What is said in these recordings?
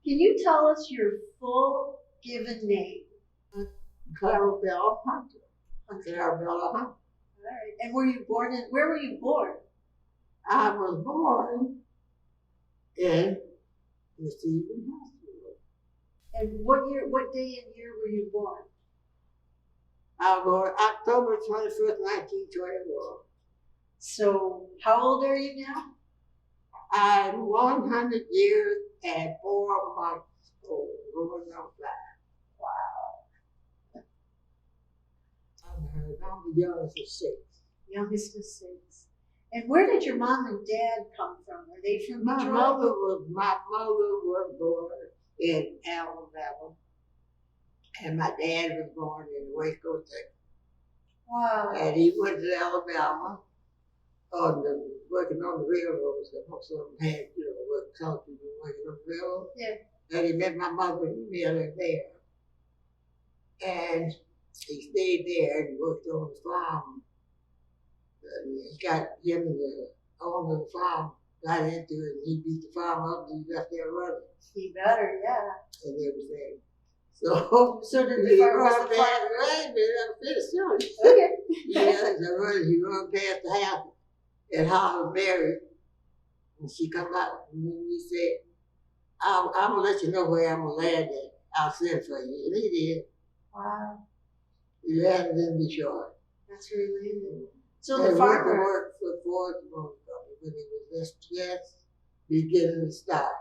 Can you tell us your full given name? Clara Doutly. Clara Doutly. All right. And were you born in, where were you born? I was born in the Stephen Hospital. And what year, what day and year were you born? I was born October 21st, 1921. So how old are you now? I'm 100 years and 4 months old, going on 5. Wow. I'm the youngest of 6. Youngest of 6. And where did your mom and dad come from? Are they from My Detroit? mother was born in Alabama, and my dad was born in Waco, Texas. Wow. And he went to Alabama working on the railroads, and most of them had, work country working on the railroad. Yeah. And he met my mother, he met her there. And he stayed there and worked on the farm. And he got him and the owner of the farm got into it, and he beat the farm up, and he left there running. He better, yeah. And everything. So did he the farm, run past, right, I'm finished telling you. Okay. Yeah, he run past the house and Howard married. And she come out and he said, I'm gonna let you know where I'm gonna land at. I'll send for you. And he did. Wow. He landed in Detroit. That's where he landed. So And the went to farmer. work for Ford Motor Company when he was just beginning to start.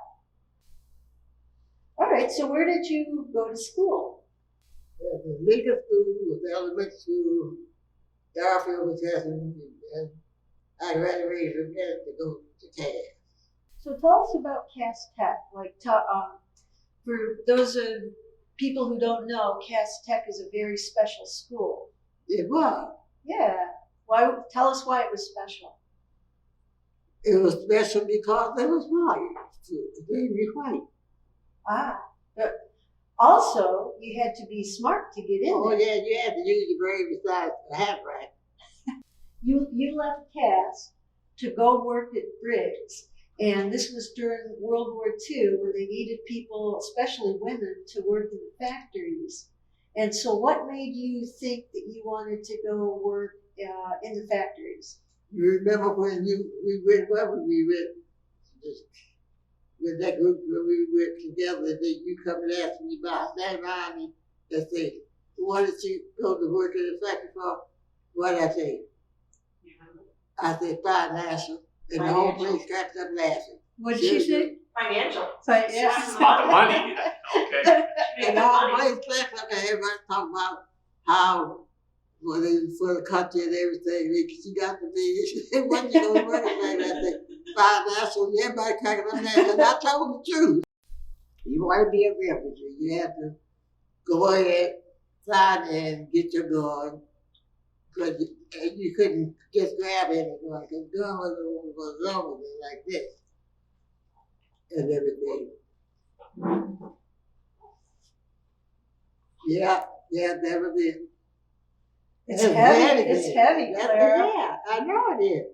All right, so where did you go to school? The legal school was elementary school, Garfield was Heston, and I graduated from there to go to Cass. So tell us about Cass Tech. For those of people who don't know, Cass Tech is a very special school. It was. Yeah. Why? Tell us why it was special. It was special because it was white. It made me white. Ah, but also you had to be smart to get in Oh there. yeah, you had to use your brain besides the hat rack. You left Cass to go work at Briggs, and this was during World War II when they needed people, especially women, to work in the factories. And so, what made you think that you wanted to go work in the factories? You remember when we went with that group when we went together, and then you come and ask me about stand around me and say, what did you go to work in the factory for? What did I say? I said financial. And the whole place cracked up laughing. What did she say? Financial. Yeah. It's a lot of money. Okay. And all the place clapped up, and everybody talking about how for the country and everything. She got to be, what you gonna work like that thing? Financial, everybody cracking up laughing. And I told the truth. You want to be a refugee, you have to go ahead, sign and get your gun. Because you couldn't just grab any gun, because gun was over there like this. And everything. Yeah, that was it. It's heavy. It's heavy, That's Clara. Yeah, I know it is.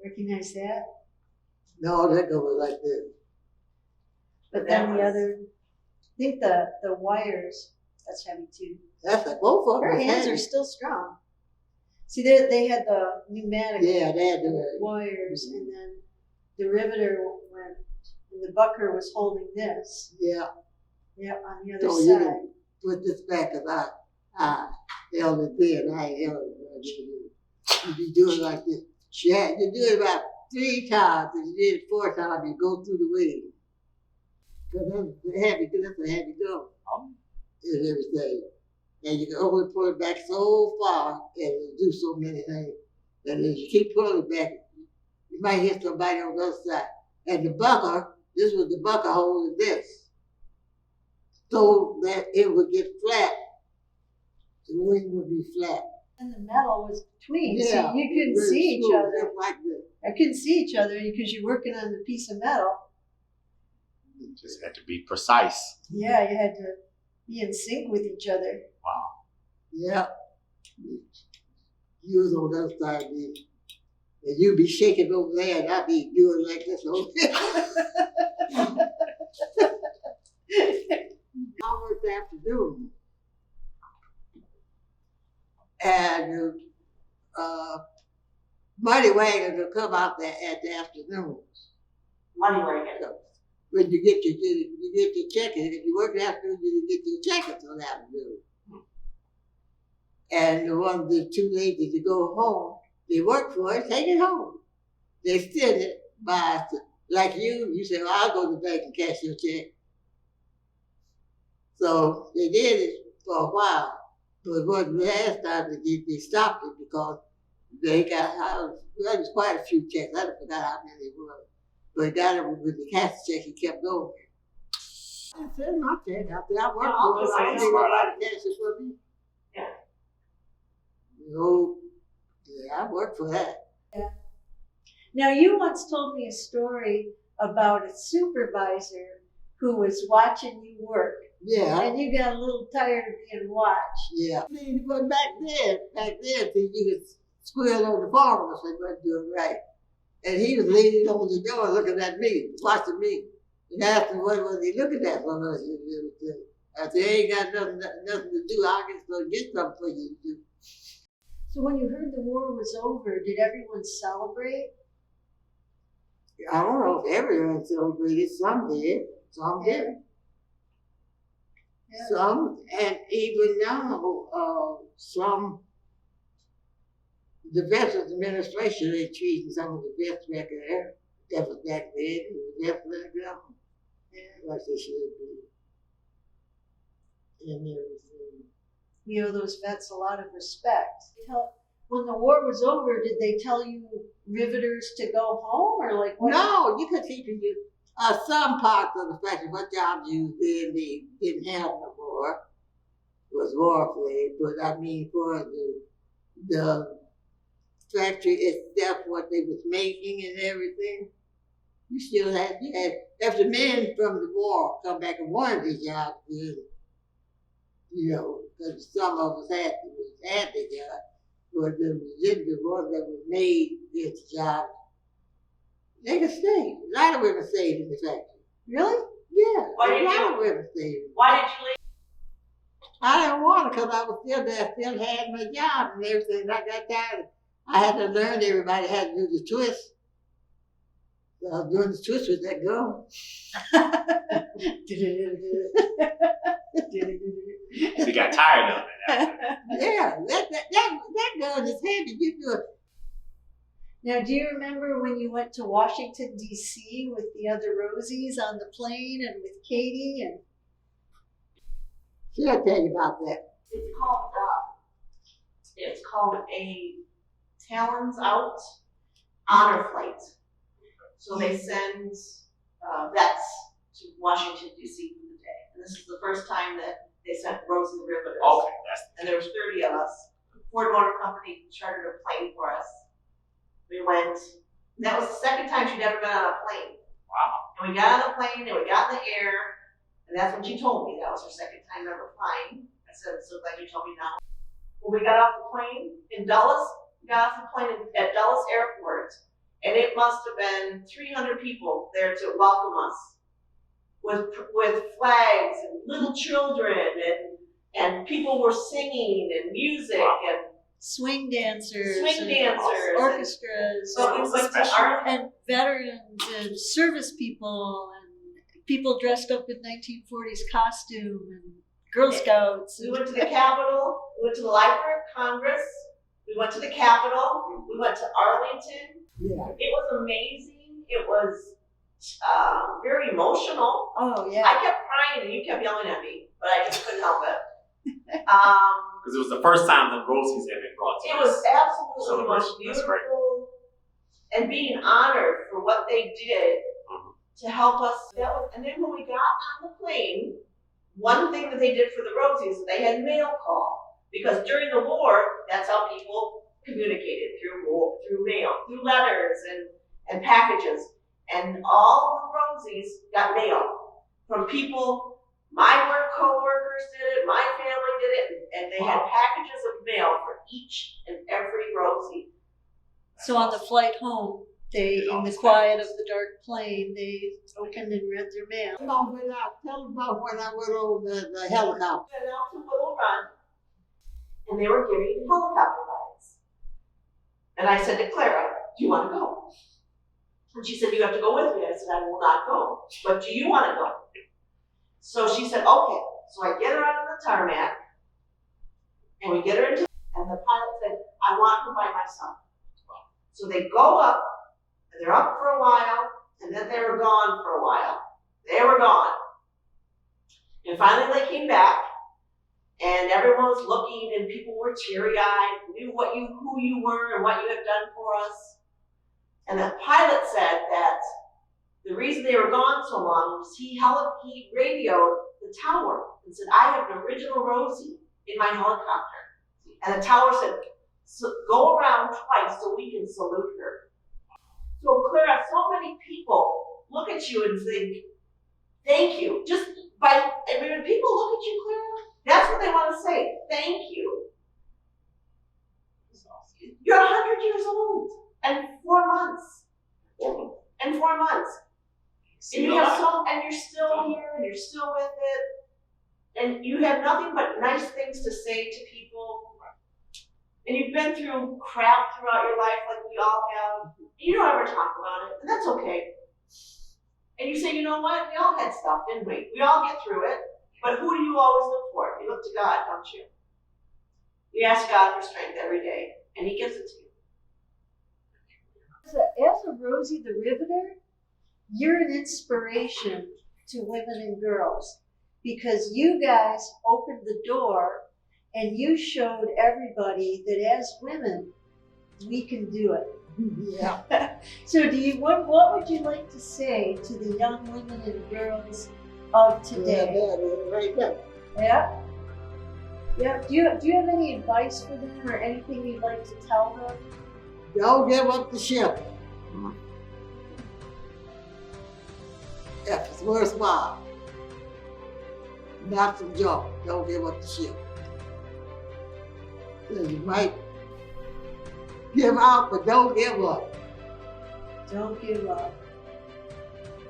Recognize that? No, that goes like this. But then the other, I think the wires, that's heavy too. That's like both of them. Her was hands heavy. are still strong. See, they had the pneumatic Yeah, they had to. wires, and then the riveter went, and the bucker was holding this. Yeah. Yeah, on the other So side. you can put this back, because I held it there, and I ain't held it. You be doing like this. You do it about 3 times, and you did it 4 times, you go through the wing. Because that's a heavy gun. And everything. And you can only pull it back so far and do so many things. And if you keep pulling it back, you might hit somebody on the other side. And the bucker, this was the bucker holding this, so that it would get flat. The wing would be flat. And the metal was between, Yeah, so you couldn't very see each smooth, other. just like this. I couldn't see each other because you're working on the piece of metal. You just had to be precise. Yeah, you had to be in sync with each other. Wow. Yeah. You was on the other side of me. And you'd be shaking over there, and I'd be doing like this over there. I worked afternoon. And money wagons will come out there at the afternoons. Money wagon. When you get your check, if you work afternoon, you get your check on the afternoon. And the two ladies that go home, they work for it, take it home. They steal it by, like you say, well, I'll go to the bank and cash your check. So they did it for a while. But what last time they stopped it because they got, well, there's quite a few checks. I forgot how many it was. But got it with the cash check, he kept going. I sent my check out there. I worked for it. I didn't want to cash it for me. Yeah. No, yeah, I worked for that. Yeah. Now, you once told me a story about a supervisor who was watching you work. Yeah. And you got a little tired of being watched. Yeah. I mean, but back then, you could squeal on the farm if they weren't doing right. And he was leaning on the door looking at me, watching me. And asked me what was he looking at for us. I said, ain't got nothing to do. I can go get something for you to do. So when you heard the war was over, did everyone celebrate? I don't know if everyone celebrated. Some did. Some didn't. Yeah. Some, and even now, some, the Veterans Administration is treating some of the vets back there. That was back then, the vets back there. Like they should be. And everything. You owe those vets a lot of respect. When the war was over, did they tell you riveters to go home, or like what? No, you could teach you. Some parts of the factory, what jobs you did, they didn't have no more. It was war flag, but I mean for the factory itself, what they was making and everything, you still had, if the men from the war come back and wanted these jobs, then, you know, because some of us had the job, but the ones that were made this job, they could stay. A lot of women stayed in the factory. Really? Yeah, Why did a lot you- of women stayed. Why did you leave? I didn't want to because I was still there, still had my job and everything. I got tired. I had to learn everybody had to do the twist. So I was doing the twist with that girl. She got tired of it after that. Yeah, that girl is heavy. You do it. Now, do you remember when you went to Washington, D.C. with the other Rosies on the plane and with Katie? And She'll tell you about that. It's called a Talons Out honor flight. So they send vets to Washington, D.C. for the day. And this is the first time that they sent Rosie the Riveter. Okay, that's And there was 30 of us. Ford Motor Company chartered a plane for us. We went, and that was the second time she'd ever been on a plane. wow. And we got on the plane and we got in the air, and that's when she told me that was her second time ever flying. I said, so glad you told me now. When we got off the plane in Dulles, we got off the plane at Dulles Airport, and it must have been 300 people there to welcome us with flags and little children, and people were singing and music and swing dancers, and orchestras, So we went to and veterans and service people and people dressed up in 1940s costume and Girl Scouts. We went to the Capitol, we went to the Library of Congress, we went to the Capitol, we went to Arlington. Yeah. It was amazing. It was very emotional. Oh yeah. I kept crying and you kept yelling at me, but I just couldn't help it. Because it was the first time the Rosies had been brought to It us. was absolutely the most That's great. beautiful, and being honored for what they did to help us. And then when we got on the plane, one thing that they did for the Rosies, they had mail call, because during the war, that's how people communicated, through mail, through letters and packages. And all the Rosies got mail from people. My work co-workers did it, my family did it, and they had packages of mail for each and every Rosie. So on the flight home, They, in the quiet of the dark plane, they opened and read their mail. Tell them about when I went on the helicopter. Went out to Willow Run, and they were giving helicopter rides. And I said to Clara, do you want to go? And she said, you have to go with me. I said, I will not go. But do you want to go? So she said, okay. So I get her out on the tarmac, and we get her into, and the pilot said, I want her by myself. So they go up, and they're up for a while, and then they were gone for a while. They were gone. And finally they came back, and everyone was looking, and people were teary-eyed, knew who you were and what you had done for us. And the pilot said that the reason they were gone so long was he radioed the tower and said, I have an original Rosie in my helicopter. And the tower said, so go around twice so we can salute her. So Clara, so many people look at you and think, thank you. When people look at you, Clara, that's what they want to say, thank you. You're 100 years old and 4 months. And 4 months. And you have and you're still here and you're still with it. And you have nothing but nice things to say to people. And you've been through crap throughout your life like we all have. You don't ever talk about it, and that's okay. And you say, you know what? We all had stuff, didn't we? We all get through it. But who do you always look for? You look to God, don't you? You ask God for strength every day, and He gives it to you. As a Rosie the Riveter, you're an inspiration to women and girls because you guys opened the door and you showed everybody that as women, we can do it. Yeah. So what would you like to say to the young women and girls of today? Yeah, right there. Yeah? Yeah. Do you have any advice for them or anything you'd like to tell them? Don't give up the ship. If it's worthwhile. Not some junk. Don't give up the ship. You might give out, but don't give up. Don't give up.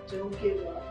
Don't give up.